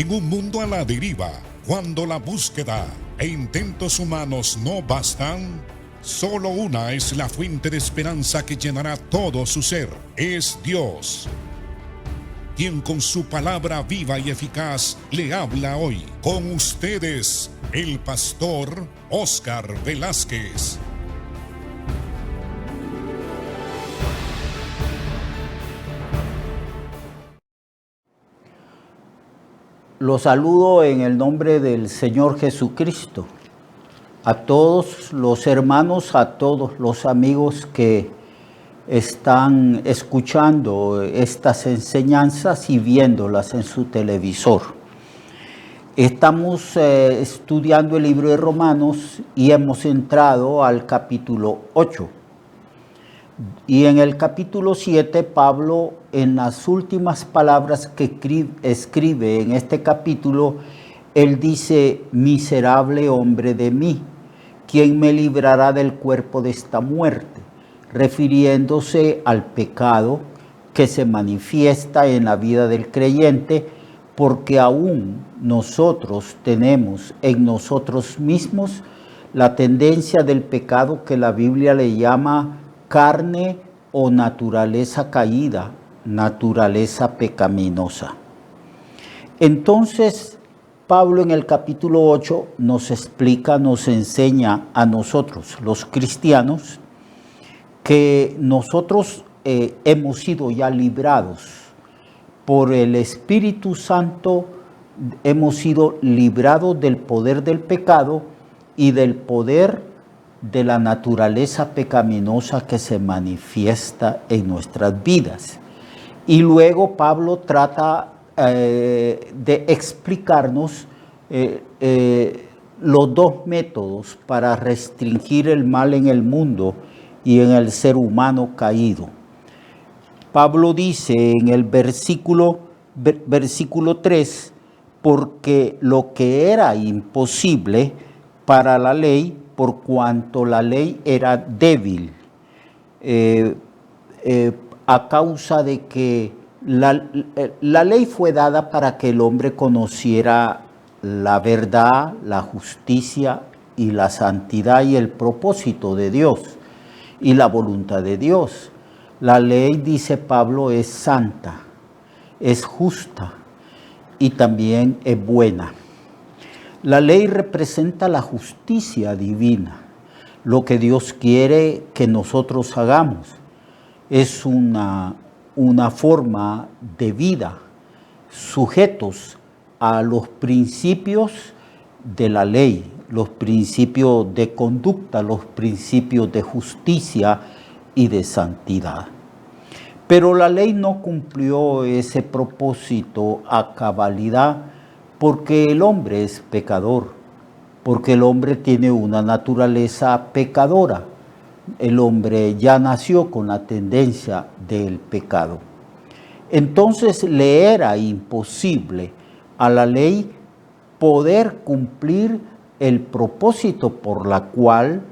En un mundo a la deriva, cuando la búsqueda e intentos humanos no bastan, solo una es la fuente de esperanza que llenará todo su ser. Es Dios, quien con su palabra viva y eficaz le habla hoy. Con ustedes, el pastor Óscar Velázquez. Los saludo en el nombre del Señor Jesucristo. A todos los hermanos, a todos los amigos que están escuchando estas enseñanzas y viéndolas en su televisor. Estamos estudiando el libro de Romanos y hemos entrado al capítulo 8. Y en el capítulo 7, Pablo, en las últimas palabras que escribe en este capítulo, él dice: miserable hombre de mí, ¿quién me librará del cuerpo de esta muerte? Refiriéndose al pecado que se manifiesta en la vida del creyente, porque aún nosotros tenemos en nosotros mismos la tendencia del pecado que la Biblia le llama carne o naturaleza caída, naturaleza pecaminosa. Entonces, Pablo en el capítulo 8 nos explica, nos enseña a nosotros, los cristianos, que nosotros hemos sido ya librados por el Espíritu Santo, hemos sido librados del poder del pecado y del poder de la naturaleza pecaminosa que se manifiesta en nuestras vidas. Y luego Pablo trata de explicarnos los dos métodos para restringir el mal en el mundo y en el ser humano caído. Pablo dice en el versículo 3, porque lo que era imposible para la ley, por cuanto la ley era débil, a causa de que la ley fue dada para que el hombre conociera la verdad, la justicia y la santidad y el propósito de Dios y la voluntad de Dios. La ley, dice Pablo, es santa, es justa y también es buena. La ley representa la justicia divina, lo que Dios quiere que nosotros hagamos. Es una forma de vida, sujetos a los principios de la ley, los principios de conducta, los principios de justicia y de santidad. Pero la ley no cumplió ese propósito a cabalidad, porque el hombre es pecador, porque el hombre tiene una naturaleza pecadora. El hombre ya nació con la tendencia del pecado. Entonces le era imposible a la ley poder cumplir el propósito por la cual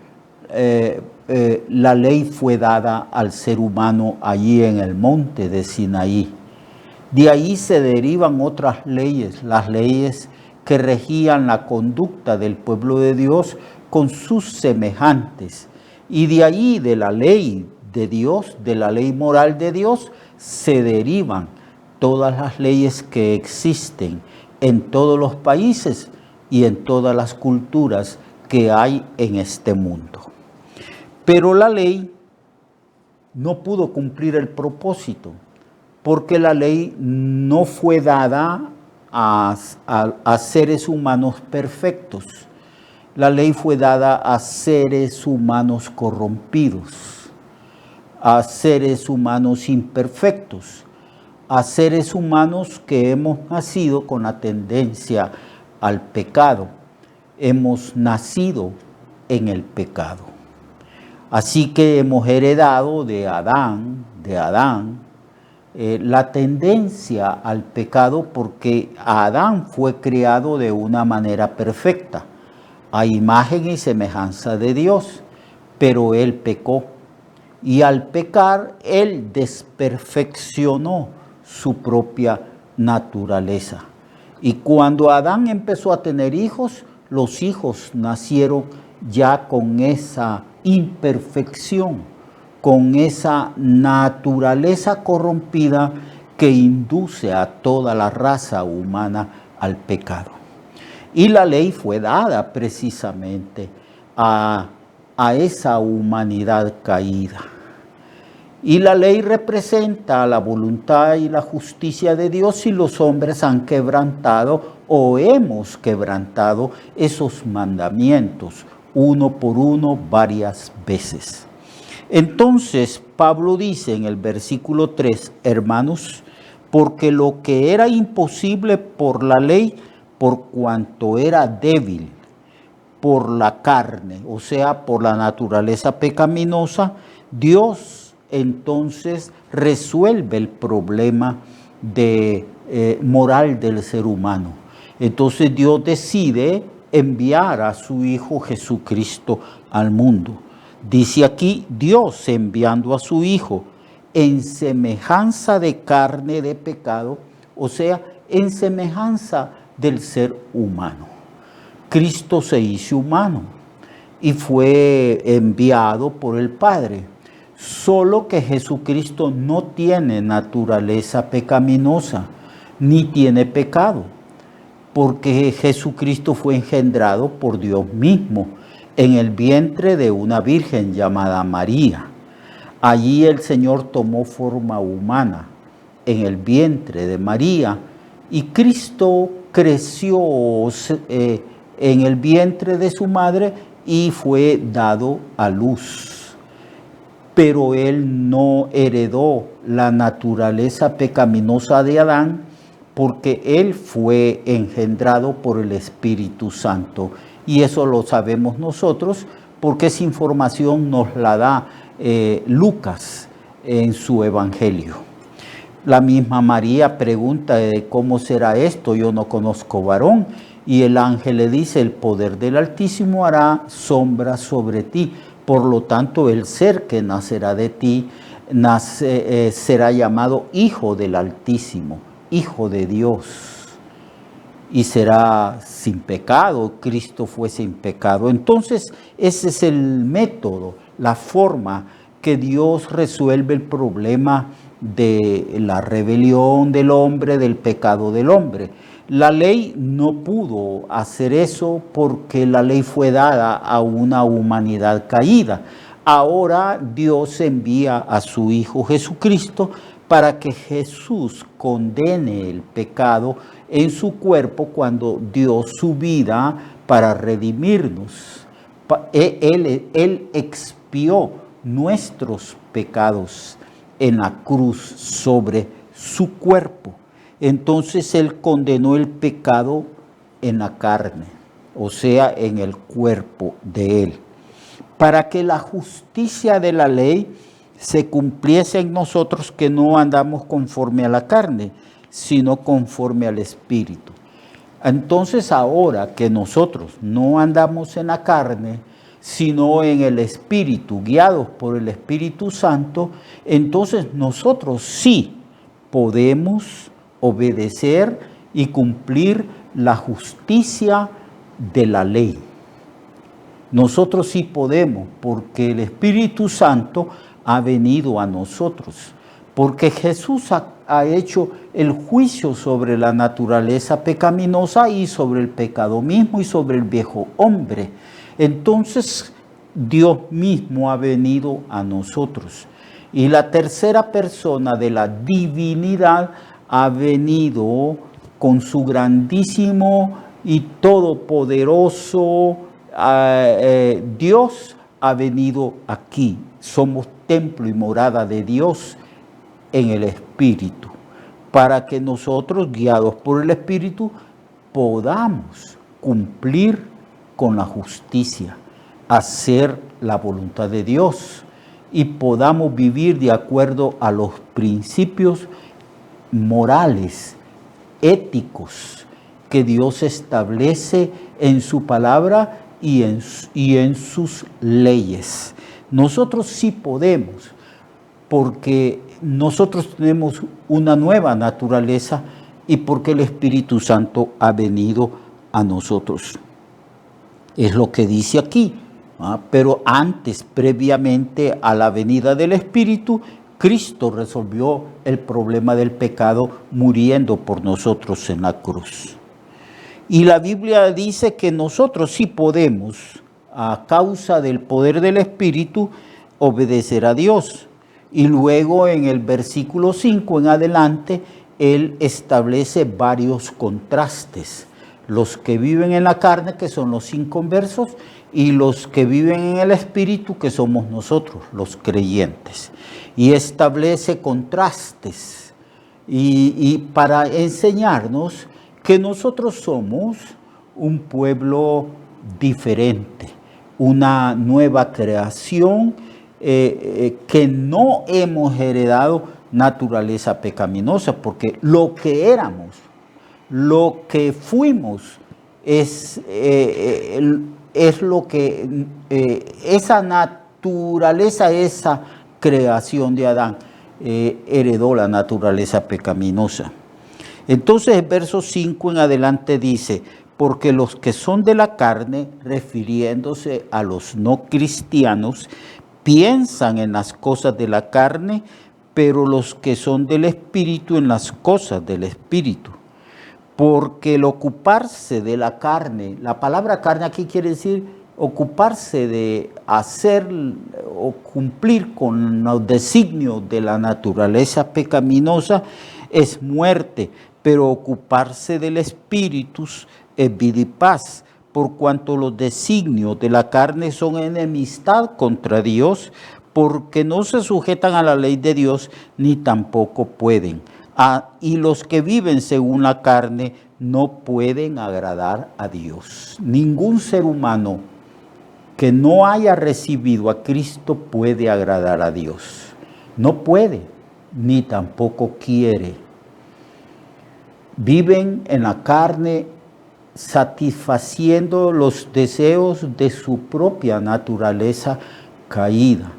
la ley fue dada al ser humano allí en el monte de Sinaí. De ahí se derivan otras leyes, las leyes que regían la conducta del pueblo de Dios con sus semejantes. Y de ahí, de la ley de Dios, de la ley moral de Dios, se derivan todas las leyes que existen en todos los países y en todas las culturas que hay en este mundo. Pero la ley no pudo cumplir el propósito, porque la ley no fue dada a seres humanos perfectos. La ley fue dada a seres humanos corrompidos, a seres humanos imperfectos, a seres humanos que hemos nacido con la tendencia al pecado. Hemos nacido en el pecado. Así que hemos heredado de Adán, la tendencia al pecado, porque Adán fue creado de una manera perfecta, a imagen y semejanza de Dios, pero él pecó. Y al pecar, él desperfeccionó su propia naturaleza. Y cuando Adán empezó a tener hijos, los hijos nacieron ya con esa imperfección, con esa naturaleza corrompida que induce a toda la raza humana al pecado. Y la ley fue dada precisamente a esa humanidad caída. Y la ley representa la voluntad y la justicia de Dios si los hombres han quebrantado o hemos quebrantado esos mandamientos, uno por uno, varias veces. Entonces, Pablo dice en el versículo 3, hermanos, porque lo que era imposible por la ley, por cuanto era débil por la carne, o sea, por la naturaleza pecaminosa, Dios entonces resuelve el problema moral del ser humano. Entonces Dios decide enviar a su Hijo Jesucristo al mundo. Dice aquí, Dios enviando a su Hijo en semejanza de carne de pecado, o sea, en semejanza del ser humano. Cristo se hizo humano y fue enviado por el Padre. Solo que Jesucristo no tiene naturaleza pecaminosa, ni tiene pecado, porque Jesucristo fue engendrado por Dios mismo en el vientre de una virgen llamada María. Allí el Señor tomó forma humana en el vientre de María y Cristo creció en el vientre de su madre y fue dado a luz. Pero él no heredó la naturaleza pecaminosa de Adán porque él fue engendrado por el Espíritu Santo. Y eso lo sabemos nosotros porque esa información nos la da Lucas en su Evangelio. La misma María pregunta ¿cómo será esto? Yo no conozco varón. Y el ángel le dice, el poder del Altísimo hará sombra sobre ti. Por lo tanto, el ser que nacerá de ti será llamado Hijo del Altísimo, Hijo de Dios. Y será sin pecado, Cristo fue sin pecado. Entonces, ese es el método, la forma que Dios resuelve el problema de la rebelión del hombre, del pecado del hombre. La ley no pudo hacer eso porque la ley fue dada a una humanidad caída. Ahora Dios envía a su Hijo Jesucristo para que Jesús condene el pecado en su cuerpo cuando dio su vida para redimirnos. Él expió nuestros pecados en la cruz sobre su cuerpo. Entonces Él condenó el pecado en la carne, o sea, en el cuerpo de Él, para que la justicia de la ley se cumpliese en nosotros que no andamos conforme a la carne, sino conforme al Espíritu. Entonces ahora que nosotros no andamos en la carne, sino en el Espíritu, guiados por el Espíritu Santo, entonces nosotros sí podemos obedecer y cumplir la justicia de la ley. Nosotros sí podemos, porque el Espíritu Santo ha venido a nosotros, porque Jesús ha hecho el juicio sobre la naturaleza pecaminosa y sobre el pecado mismo y sobre el viejo hombre. Entonces Dios mismo ha venido a nosotros. Y la tercera persona de la divinidad ha venido con su grandísimo y todopoderoso Dios ha venido aquí. Somos templo y morada de Dios en el Espíritu, para que nosotros, guiados por el Espíritu, podamos cumplir con la justicia, hacer la voluntad de Dios y podamos vivir de acuerdo a los principios morales, éticos, que Dios establece en su palabra y en sus leyes. Nosotros sí podemos, porque nosotros tenemos una nueva naturaleza y porque el Espíritu Santo ha venido a nosotros. Es lo que dice aquí. Pero antes, previamente a la venida del Espíritu, Cristo resolvió el problema del pecado muriendo por nosotros en la cruz. Y la Biblia dice que nosotros sí podemos, a causa del poder del Espíritu, obedecer a Dios. Y luego en el versículo 5 en adelante, Él establece varios contrastes. Los que viven en la carne, que son los inconversos, y los que viven en el Espíritu, que somos nosotros, los creyentes. Y establece contrastes y para enseñarnos que nosotros somos un pueblo diferente, una nueva creación que no hemos heredado naturaleza pecaminosa, porque lo que éramos, lo que fuimos, es lo que esa naturaleza, esa creación de Adán, heredó la naturaleza pecaminosa. Entonces el verso 5 en adelante dice, porque los que son de la carne, refiriéndose a los no cristianos, piensan en las cosas de la carne, pero los que son del Espíritu en las cosas del Espíritu. Porque el ocuparse de la carne, la palabra carne aquí quiere decir ocuparse de hacer o cumplir con los designios de la naturaleza pecaminosa es muerte, pero ocuparse del Espíritu es vida y paz, por cuanto los designios de la carne son enemistad contra Dios, porque no se sujetan a la ley de Dios, ni tampoco pueden. Y los que viven según la carne no pueden agradar a Dios. Ningún ser humano que no haya recibido a Cristo puede agradar a Dios. No puede, ni tampoco quiere. Viven en la carne satisfaciendo los deseos de su propia naturaleza caída.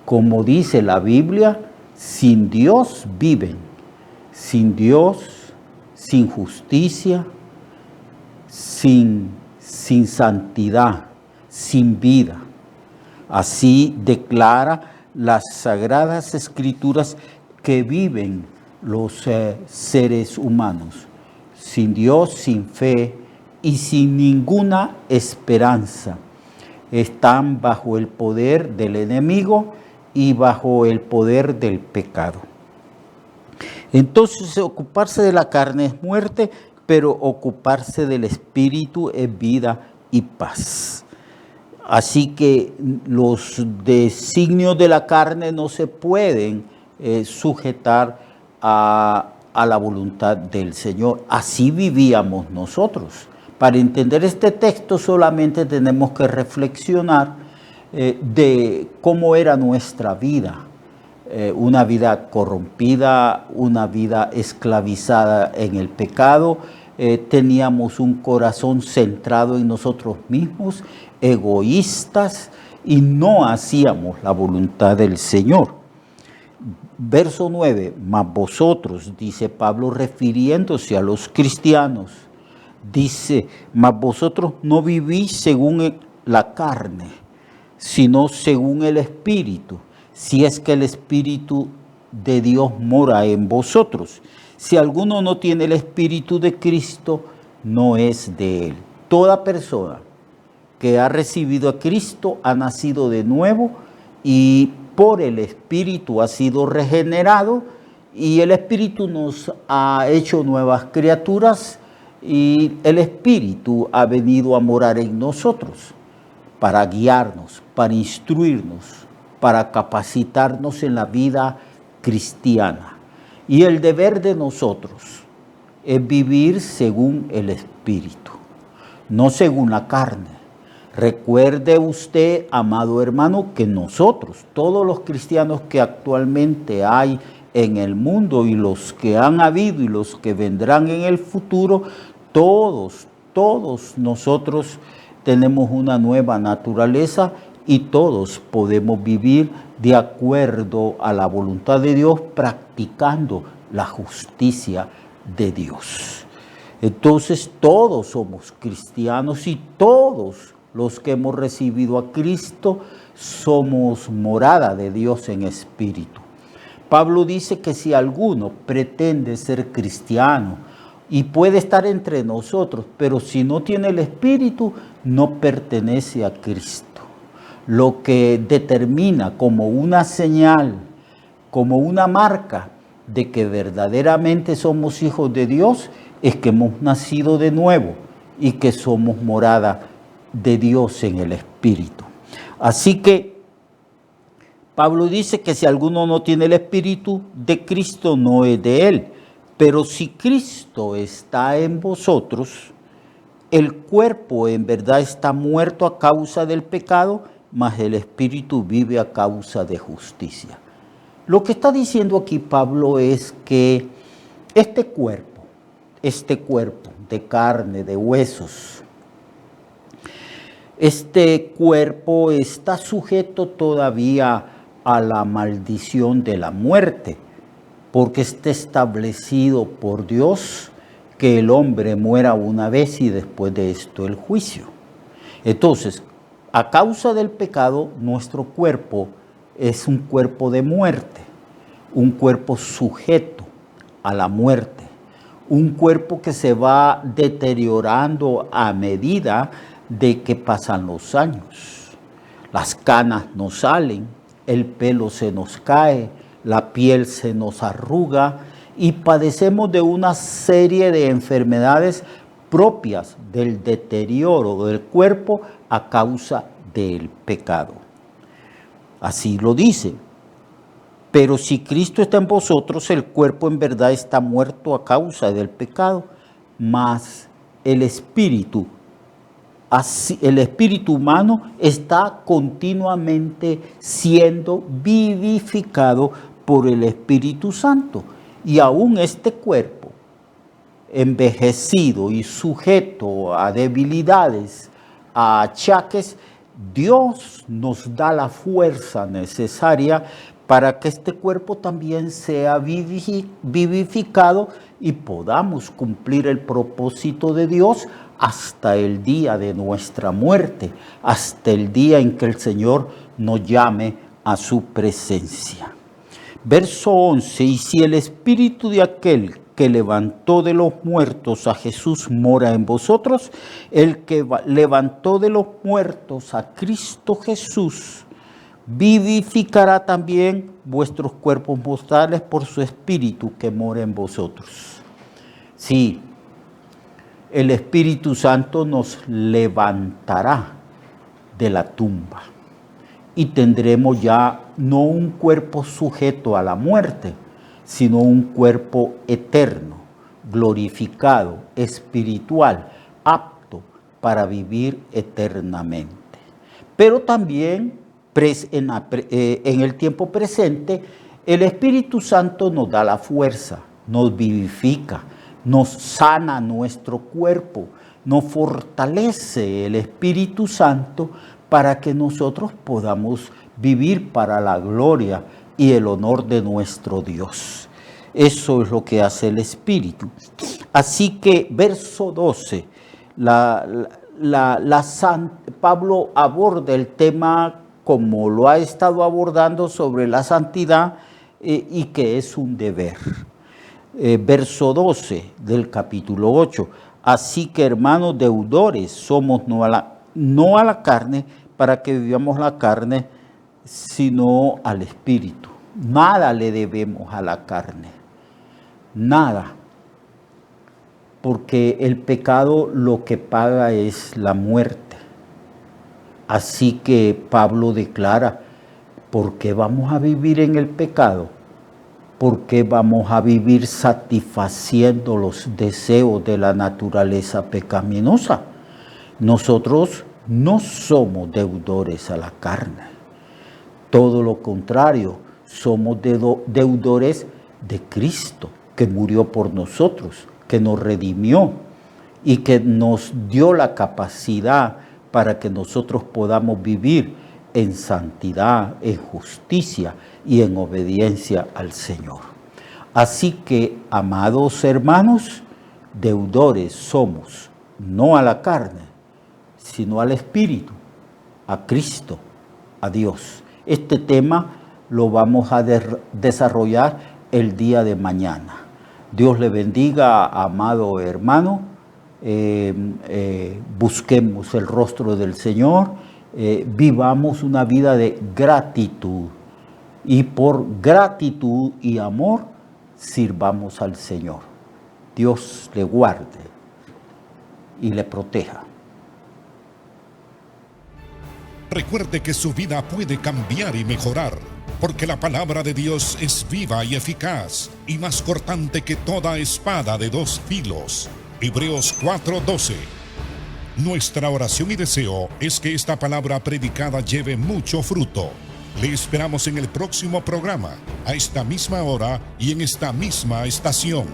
Como dice la Biblia, sin Dios viven. Sin Dios, sin justicia, sin santidad, sin vida. Así declara las Sagradas Escrituras que viven los seres humanos, sin Dios, sin fe y sin ninguna esperanza. Están bajo el poder del enemigo y bajo el poder del pecado. Entonces, ocuparse de la carne es muerte, pero ocuparse del Espíritu es vida y paz. Así que los designios de la carne no se pueden sujetar a la voluntad del Señor. Así vivíamos nosotros. Para entender este texto solamente tenemos que reflexionar de cómo era nuestra vida. Una vida corrompida, una vida esclavizada en el pecado. Teníamos un corazón centrado en nosotros mismos, egoístas, y no hacíamos la voluntad del Señor. Verso 9, mas vosotros, dice Pablo refiriéndose a los cristianos, dice, mas vosotros no vivís según la carne, sino según el Espíritu, si es que el Espíritu de Dios mora en vosotros. Si alguno no tiene el Espíritu de Cristo, no es de él. Toda persona que ha recibido a Cristo ha nacido de nuevo y por el Espíritu ha sido regenerado, y el Espíritu nos ha hecho nuevas criaturas, y el Espíritu ha venido a morar en nosotros para guiarnos, para instruirnos, para capacitarnos en la vida cristiana. Y el deber de nosotros es vivir según el Espíritu, no según la carne. Recuerde usted, amado hermano, que nosotros, todos los cristianos que actualmente hay en el mundo y los que han habido y los que vendrán en el futuro, todos nosotros tenemos una nueva naturaleza y todos podemos vivir de acuerdo a la voluntad de Dios, practicando la justicia, de Dios. Entonces todos somos cristianos y todos los que hemos recibido a Cristo somos morada de Dios en espíritu. Pablo dice que si alguno pretende ser cristiano y puede estar entre nosotros, pero si no tiene el espíritu, no pertenece a Cristo. Lo que determina como una señal, como una marca de que verdaderamente somos hijos de Dios, es que hemos nacido de nuevo y que somos morada de Dios en el Espíritu. Así que Pablo dice que si alguno no tiene el Espíritu de Cristo, no es de él. Pero si Cristo está en vosotros, el cuerpo en verdad está muerto a causa del pecado, mas el Espíritu vive a causa de justicia. Lo que está diciendo aquí Pablo es que este cuerpo de carne, de huesos, este cuerpo está sujeto todavía a la maldición de la muerte, porque está establecido por Dios que el hombre muera una vez y después de esto el juicio. Entonces, a causa del pecado, nuestro cuerpo es un cuerpo de muerte, un cuerpo sujeto a la muerte, un cuerpo que se va deteriorando a medida de que pasan los años. Las canas nos salen, el pelo se nos cae, la piel se nos arruga y padecemos de una serie de enfermedades propias del deterioro del cuerpo a causa del pecado. Así lo dice. Pero si Cristo está en vosotros, el cuerpo en verdad está muerto a causa del pecado, mas el espíritu humano está continuamente siendo vivificado por el Espíritu Santo. Y aún este cuerpo, envejecido y sujeto a debilidades, a achaques, Dios nos da la fuerza necesaria para que este cuerpo también sea vivificado y podamos cumplir el propósito de Dios hasta el día de nuestra muerte, hasta el día en que el Señor nos llame a su presencia. Verso 11, y si el espíritu de aquel que levantó de los muertos a Jesús mora en vosotros, el que levantó de los muertos a Cristo Jesús, vivificará también vuestros cuerpos mortales por su espíritu que mora en vosotros. Sí, el Espíritu Santo nos levantará de la tumba y tendremos ya no un cuerpo sujeto a la muerte, sino un cuerpo eterno, glorificado, espiritual, apto para vivir eternamente. Pero también en el tiempo presente, el Espíritu Santo nos da la fuerza, nos vivifica, nos sana nuestro cuerpo, nos fortalece el Espíritu Santo para que nosotros podamos vivir para la gloria y el honor de nuestro Dios. Eso es lo que hace el Espíritu. Así que, verso 12, Pablo aborda el tema como lo ha estado abordando sobre la santidad y que es un deber. Verso 12 del capítulo 8. Así que, hermanos deudores, somos no a la carne, para que vivamos la carne, sino al Espíritu. Nada le debemos a la carne, nada, porque el pecado lo que paga es la muerte. Así que Pablo declara, ¿por qué vamos a vivir en el pecado? ¿Por qué vamos a vivir satisfaciendo los deseos de la naturaleza pecaminosa? Nosotros no somos deudores a la carne. Todo lo contrario, somos deudores de Cristo, que murió por nosotros, que nos redimió y que nos dio la capacidad para que nosotros podamos vivir en santidad, en justicia y en obediencia al Señor. Así que, amados hermanos, deudores somos, no a la carne, sino al Espíritu, a Cristo, a Dios. Este tema lo vamos a desarrollar el día de mañana. Dios le bendiga, amado hermano. Busquemos el rostro del Señor, vivamos una vida de gratitud y por gratitud y amor sirvamos al Señor. Dios le guarde y le proteja. Recuerde que su vida puede cambiar y mejorar, porque la palabra de Dios es viva y eficaz y más cortante que toda espada de dos filos. Hebreos 4:12. Nuestra oración y deseo es que esta palabra predicada lleve mucho fruto. Le esperamos en el próximo programa, a esta misma hora y en esta misma estación.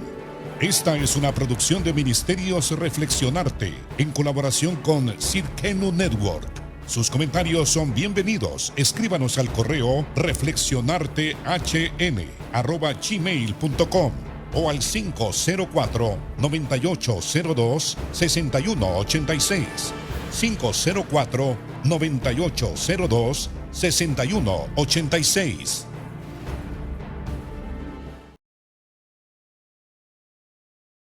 Esta es una producción de Ministerios Reflexionarte, en colaboración con Cirkenu Network. Sus comentarios son bienvenidos. Escríbanos al correo reflexionartehn@gmail.com o al 504-9802-6186. 504-9802-6186.